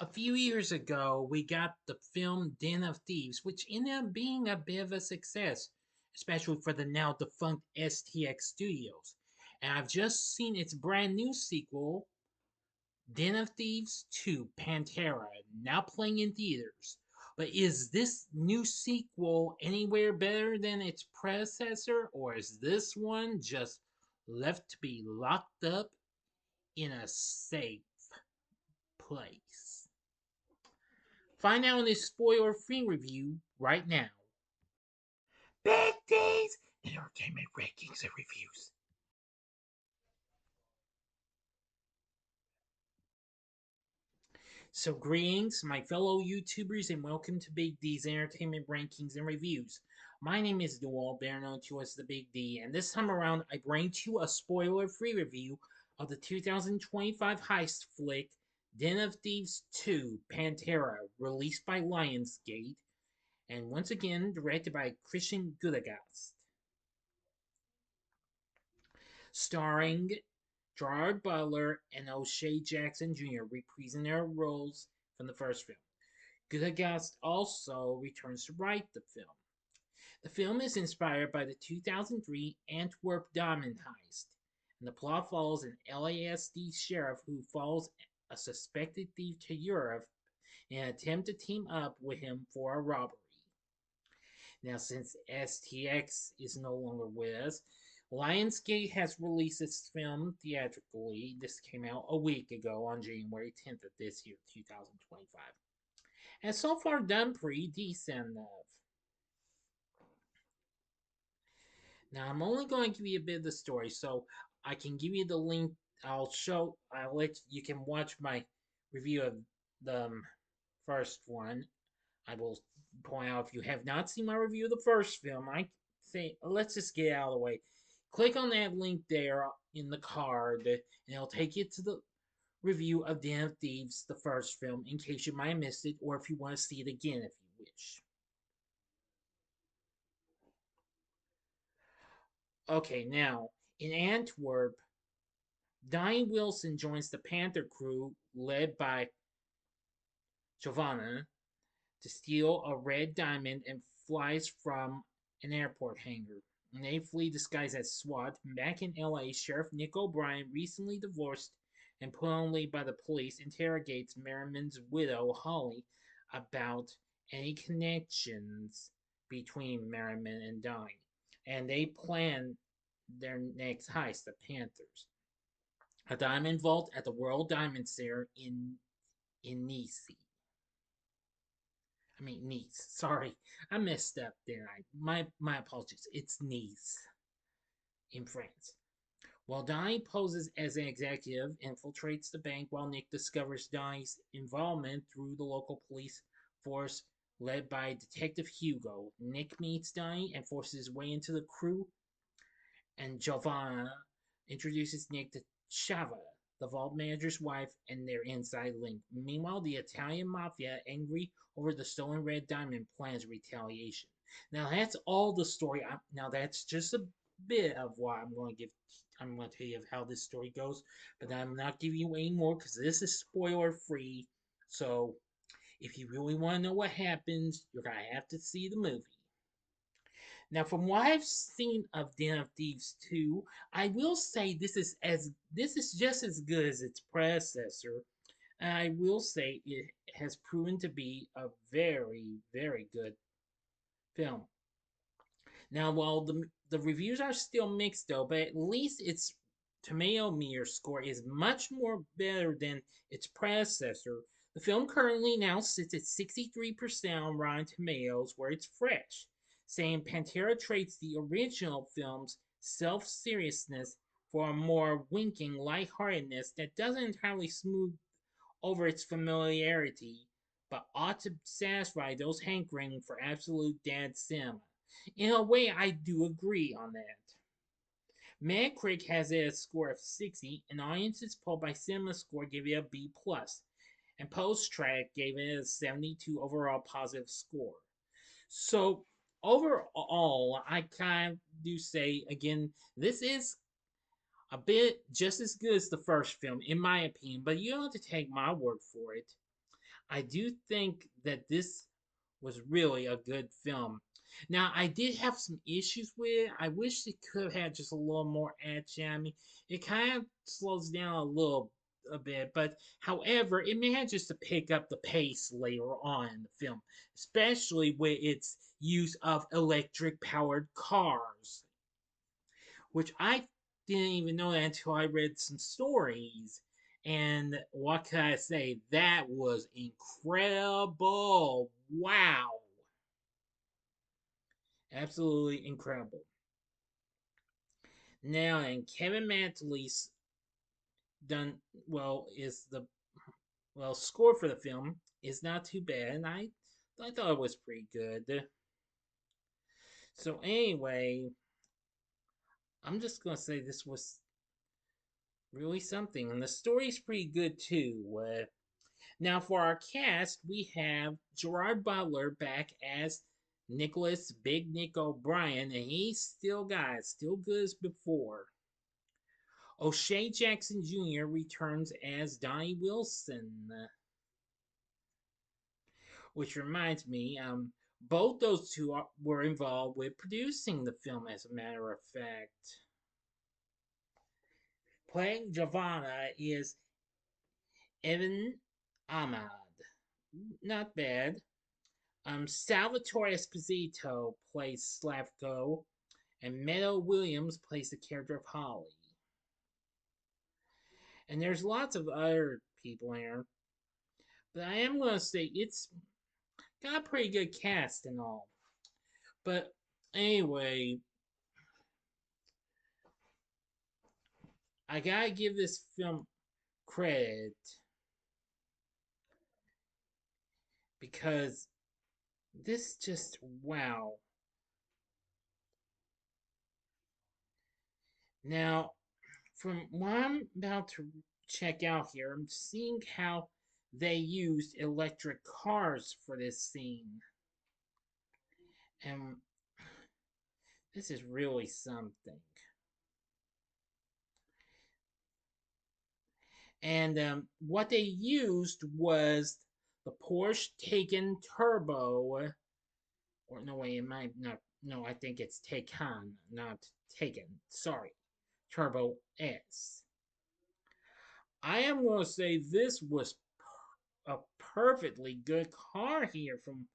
A few years ago, we got the film Den of Thieves, which ended up being a bit of a success, especially for the now defunct STX Studios. And I've just seen its brand new sequel, Den of Thieves 2 Pantera, now playing in theaters. But is this new sequel anywhere better than its predecessor, or is this one just left to be locked up in a safe place? Find out in this spoiler free review right now. Big D's Entertainment Rankings and Reviews. So, greetings, my fellow YouTubers, and welcome to Big D's Entertainment Rankings and Reviews. My name is Dual, better known to as the Big D, and this time around I bring to you a spoiler free review of the 2025 heist flick Den of Thieves 2 Pantera, released by Lionsgate, and once again directed by Christian Gudagast. Starring Gerard, Butler, and O'Shea Jackson Jr. reprising their roles from the first film. Gudagast also returns to write the film. The film is inspired by the 2003 Antwerp diamond heist, and the plot follows an LASD sheriff who follows a suspected thief to Europe in an attempt to team up with him for a robbery. Now, since STX is no longer with us, Lionsgate has released its film theatrically. This came out a week ago on January 10th of this year, 2025. And so far done pretty decent enough. Now, I'm only going to give you a bit of the story, so I can give you the link. I'll let you can watch my review of the first one. I will point out if you have not seen my review of the first film, I say let's just get out of the way. Click on that link there in the card, and it'll take you to the review of Den of Thieves, the first film, in case you might have missed it, or if you want to see it again if you wish. Okay, now, in Antwerp, Donnie Wilson joins the Panther crew led by Giovanna to steal a red diamond and flies from an airport hangar. And they flee disguised as SWAT. Back in LA, Sheriff Nick O'Brien, recently divorced and put on leave by the police, interrogates Merriman's widow, Holly, about any connections between Merriman and Donnie. And they plan their next heist, the Panthers. A diamond vault at the World Diamond Fair in Nice. Nice. Sorry, I messed up there. My apologies. It's Nice in France. While Donnie poses as an executive, infiltrates the bank while Nick discovers Donnie's involvement through the local police force led by Detective Hugo. Nick meets Donnie and forces his way into the crew, and Giovanna introduces Nick to Shava, the vault manager's wife, and their inside link. Meanwhile, the Italian mafia, angry over the stolen red diamond, plans retaliation. Now that's all the story. Now that's just a bit of what I'm going to give. I'm going to tell you of how this story goes, but I'm not giving you any more because this is spoiler free. So if you really want to know what happens, you're going to have to see the movie. Now, from what I've seen of Den of Thieves 2, I will say this is just as good as its predecessor. And I will say it has proven to be a very, very good film. Now, while the reviews are still mixed though, but at least its tomato meter score is much more better than its predecessor. The film currently now sits at 63% on Rotten Tomatoes, where it's fresh, saying Pantera trades the original film's self seriousness for a more winking lightheartedness that doesn't entirely smooth over its familiarity, but ought to satisfy those hankering for absolute dad cinema. In a way, I do agree on that. Metacritic has it a score of 60, and audiences polled by CinemaScore gave it a B+, and PostTrack gave it a 72 overall positive score. So, overall, I kind of do say, again, this is a bit just as good as the first film, in my opinion, but you don't have to take my word for it. I do think that this was really a good film. Now, I did have some issues with it. I wish it could have had just a little more action. I mean, it kind of slows down a bit, but however, it manages to pick up the pace later on in the film, especially with its use of electric powered cars, which I didn't even know that until I read some stories. And what can I say? That was incredible. Wow. Absolutely incredible. Now, and Kevin Mantley's done well is the score for the film is not too bad, and I thought it was pretty good. So anyway, I'm just gonna say this was really something, and the story's pretty good too. Now, for our cast, we have Gerard Butler back as Nicholas Big Nick O'Brien, and he's still got it, still good as before. O'Shea Jackson Jr. returns as Donnie Wilson, which reminds me, both those two were involved with producing the film, as a matter of fact. Playing Giovanna is Evan Ahmad. Not bad. Salvatore Esposito plays Slavko, and Meadow Williams plays the character of Holly. And there's lots of other people here, but I am going to say it's got a pretty good cast and all. But anyway, I gotta give this film credit because this just wow. Now, from what I'm about to check out here, I'm seeing how they used electric cars for this scene. And this is really something. And what they used was the Porsche Taycan Turbo. Or no way, it might not. No, I think it's Taycan, not Taycan. Sorry, Turbo S. I am going to say this was a perfectly good car here from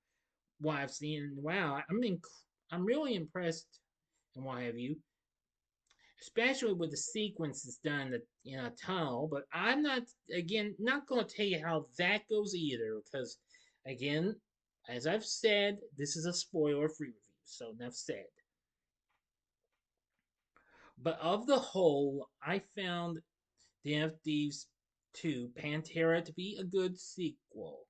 what I've seen. Wow, I'm really impressed and what have you, especially with the sequences done in a tunnel. But I'm not not going to tell you how that goes either, because again, as I've said, this is a spoiler-free review, so enough said. But of the whole, I found Den of Thieves 2 Pantera to be a good sequel.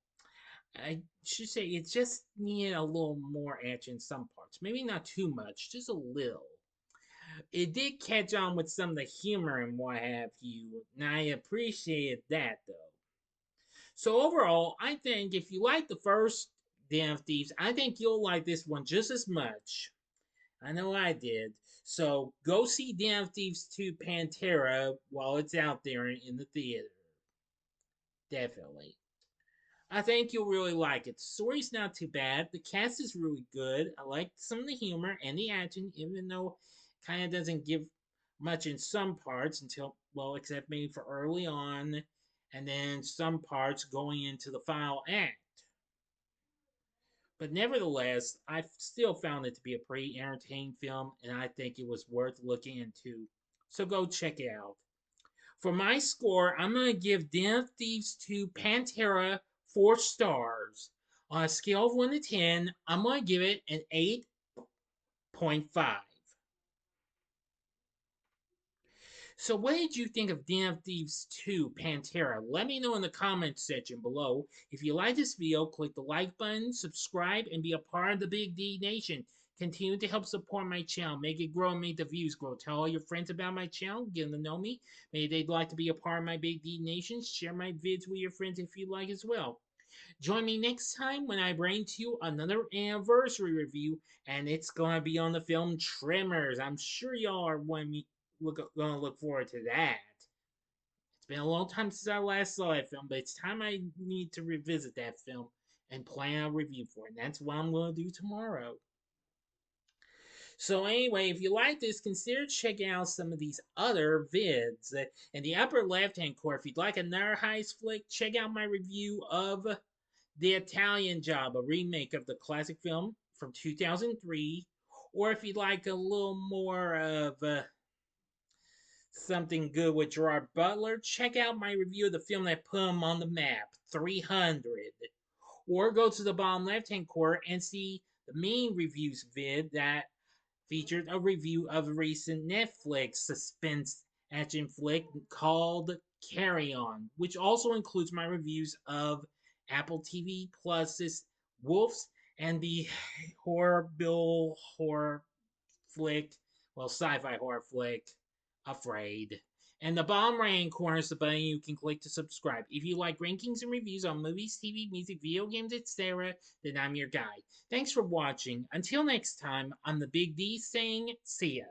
I should say it just needed a little more action in some parts. Maybe not too much, just a little. It did catch on with some of the humor and what have you, and I appreciated that though. So overall, I think if you like the first Den of Thieves, I think you'll like this one just as much. I know I did. So go see Den of Thieves 2 Pantera while it's out there in the theater. Definitely. I think you'll really like it. The story's not too bad. The cast is really good. I like some of the humor and the action, even though it kind of doesn't give much in some parts until, well, except maybe for early on, and then some parts going into the final act. But nevertheless, I still found it to be a pretty entertaining film, and I think it was worth looking into. So go check it out. For my score, I'm going to give Den of Thieves 2 Pantera 4 stars. On a scale of 1 to 10, I'm going to give it an 8.5. So, what did you think of Den of Thieves 2 Pantera? Let me know in the comments section below. If you like this video, click the like button, subscribe, and be a part of the Big D Nation. Continue to help support my channel, make it grow and make the views grow. Tell all your friends about my channel, get them to know me. Maybe they'd like to be a part of my Big D Nation. Share my vids with your friends if you like as well. Join me next time when I bring to you another anniversary review, and it's gonna be on the film Tremors. I'm sure y'all are gonna look forward to that. It's been a long time since I last saw that film, but it's time I need to revisit that film and plan a review for it. And that's what I'm going to do tomorrow. So anyway, if you like this, consider checking out some of these other vids. In the upper left-hand corner, if you'd like another heist flick, check out my review of The Italian Job, a remake of the classic film from 2003. Or if you'd like a little more of something good with Gerard Butler, check out my review of the film that put him on the map, 300. Or go to the bottom left-hand corner and see the main reviews vid that featured a review of a recent Netflix suspense action flick called Carry On, which also includes my reviews of Apple TV Plus's Wolves and the horror flick, well, sci-fi horror flick, Afraid. And the bottom right hand corner is the button you can click to subscribe. If you like rankings and reviews on movies, TV, music, video games, etc., then I'm your guy. Thanks for watching. Until next time, I'm the Big D saying, see ya.